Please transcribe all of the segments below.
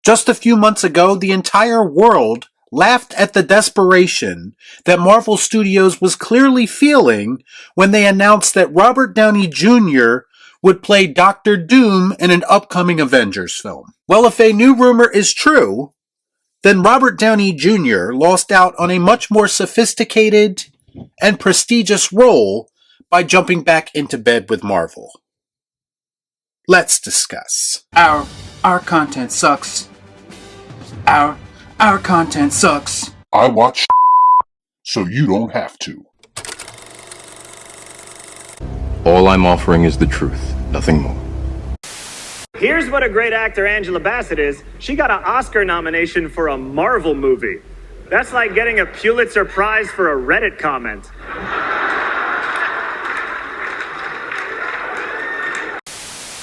Just a few months ago, the entire world laughed at the desperation that Marvel Studios was clearly feeling when they announced that Robert Downey Jr. would play Doctor Doom in an upcoming Avengers film. Well, if a new rumor is true, then Robert Downey Jr. lost out on a much more sophisticated and prestigious role by jumping back into bed with Marvel. Let's discuss. Our content sucks. Our content sucks. I watch so you don't have to. All I'm offering is the truth, nothing more. Here's what a great actor Angela Bassett is. She got an Oscar nomination for a Marvel movie. That's like getting a Pulitzer Prize for a Reddit comment.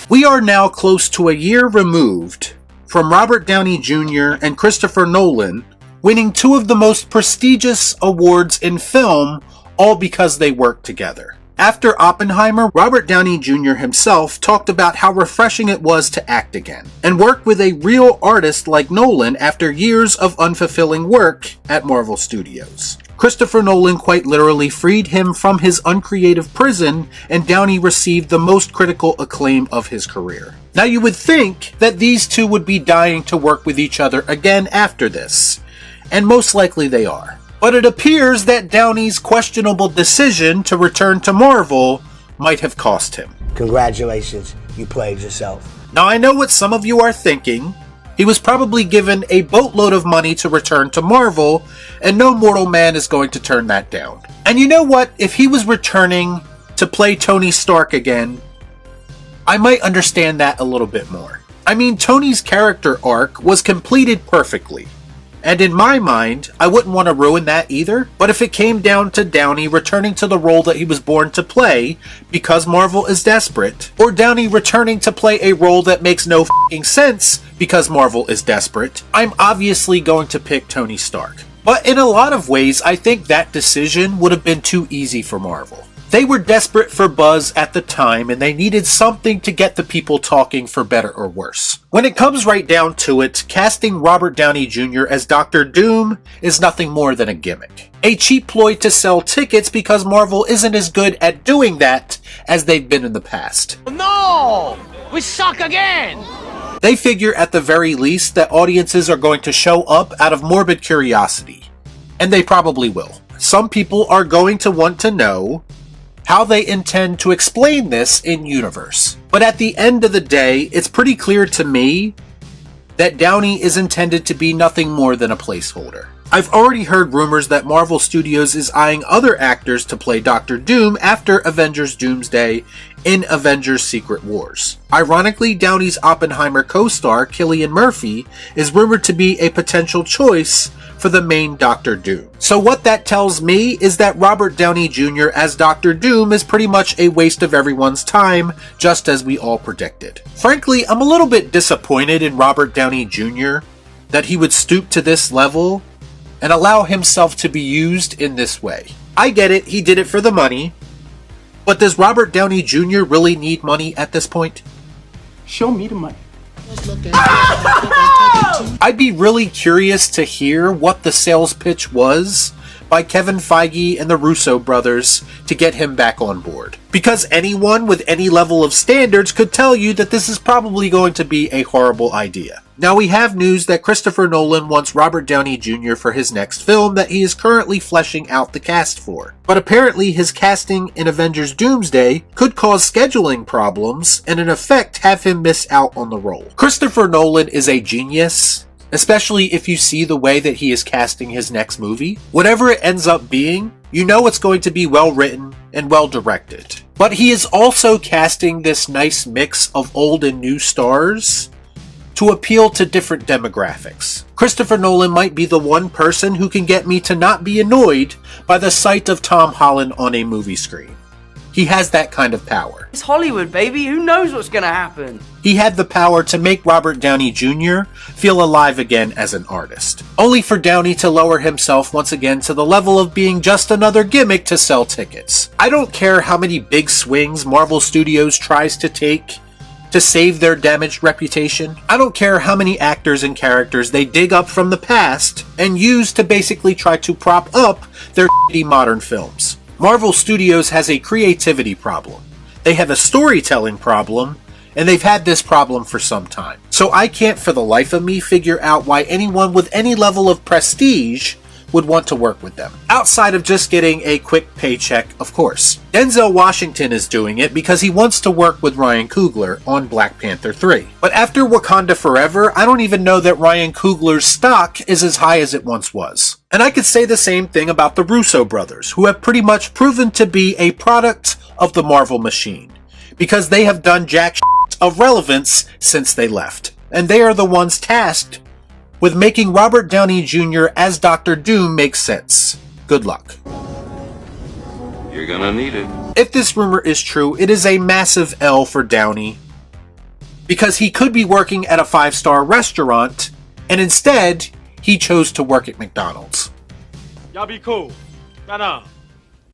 We are now close to a year removed from Robert Downey Jr. and Christopher Nolan winning two of the most prestigious awards in film, all because they worked together. After Oppenheimer, Robert Downey Jr. himself talked about how refreshing it was to act again, and work with a real artist like Nolan after years of unfulfilling work at Marvel Studios. Christopher Nolan quite literally freed him from his uncreative prison, and Downey received the most critical acclaim of his career. Now you would think that these two would be dying to work with each other again after this, and most likely they are. But it appears that Downey's questionable decision to return to Marvel might have cost him. Congratulations, you played yourself. Now I know what some of you are thinking. He was probably given a boatload of money to return to Marvel, and no mortal man is going to turn that down. And you know what? If he was returning to play Tony Stark again, I might understand that a little bit more. I mean, Tony's character arc was completed perfectly. And in my mind, I wouldn't want to ruin that either. But if it came down to Downey returning to the role that he was born to play because Marvel is desperate, or Downey returning to play a role that makes no f***ing sense because Marvel is desperate, I'm obviously going to pick Tony Stark. But in a lot of ways, I think that decision would have been too easy for Marvel. They were desperate for buzz at the time, and they needed something to get the people talking, for better or worse. When it comes right down to it, casting Robert Downey Jr. as Doctor Doom is nothing more than a gimmick. A cheap ploy to sell tickets because Marvel isn't as good at doing that as they've been in the past. No! We suck again! They figure at the very least that audiences are going to show up out of morbid curiosity. And they probably will. Some people are going to want to know how they intend to explain this in universe. But at the end of the day, it's pretty clear to me that Downey is intended to be nothing more than a placeholder. I've already heard rumors that Marvel Studios is eyeing other actors to play Doctor Doom after Avengers Doomsday in Avengers Secret Wars. Ironically, Downey's Oppenheimer co-star Cillian Murphy is rumored to be a potential choice for the main Doctor Doom. So what that tells me is that Robert Downey Jr. as Doctor Doom is pretty much a waste of everyone's time, just as we all predicted. Frankly, I'm a little bit disappointed in Robert Downey Jr. that he would stoop to this level and allow himself to be used in this way. I get it, he did it for the money, but does Robert Downey Jr. really need money at this point? Show me the money. I'd be really curious to hear what the sales pitch was by Kevin Feige and the Russo brothers to get him back on board. Because anyone with any level of standards could tell you that this is probably going to be a horrible idea. Now we have news that Christopher Nolan wants Robert Downey Jr. for his next film that he is currently fleshing out the cast for. But apparently his casting in Avengers Doomsday could cause scheduling problems and in effect have him miss out on the role. Christopher Nolan is a genius, especially if you see the way that he is casting his next movie. Whatever it ends up being, you know it's going to be well written and well directed. But he is also casting this nice mix of old and new stars to appeal to different demographics. Christopher Nolan might be the one person who can get me to not be annoyed by the sight of Tom Holland on a movie screen. He has that kind of power. It's Hollywood, baby. Who knows what's gonna happen? He had the power to make Robert Downey Jr. feel alive again as an artist, only for Downey to lower himself once again to the level of being just another gimmick to sell tickets. I don't care how many big swings Marvel Studios tries to take to save their damaged reputation. I don't care how many actors and characters they dig up from the past and use to basically try to prop up their shitty modern films. Marvel Studios has a creativity problem. They have a storytelling problem, and they've had this problem for some time. So I can't for the life of me figure out why anyone with any level of prestige would want to work with them. Outside of just getting a quick paycheck, of course. Denzel Washington is doing it because he wants to work with Ryan Coogler on Black Panther 3. But after Wakanda Forever, I don't even know that Ryan Coogler's stock is as high as it once was. And I could say the same thing about the Russo brothers, who have pretty much proven to be a product of the Marvel machine, because they have done jack shit of relevance since they left. And they are the ones tasked with making Robert Downey Jr. as Dr. Doom make sense. Good luck. You're gonna need it. If this rumor is true, it is a massive L for Downey, because he could be working at a 5-star restaurant, and instead, he chose to work at McDonald's. Y'all be cool. Nah.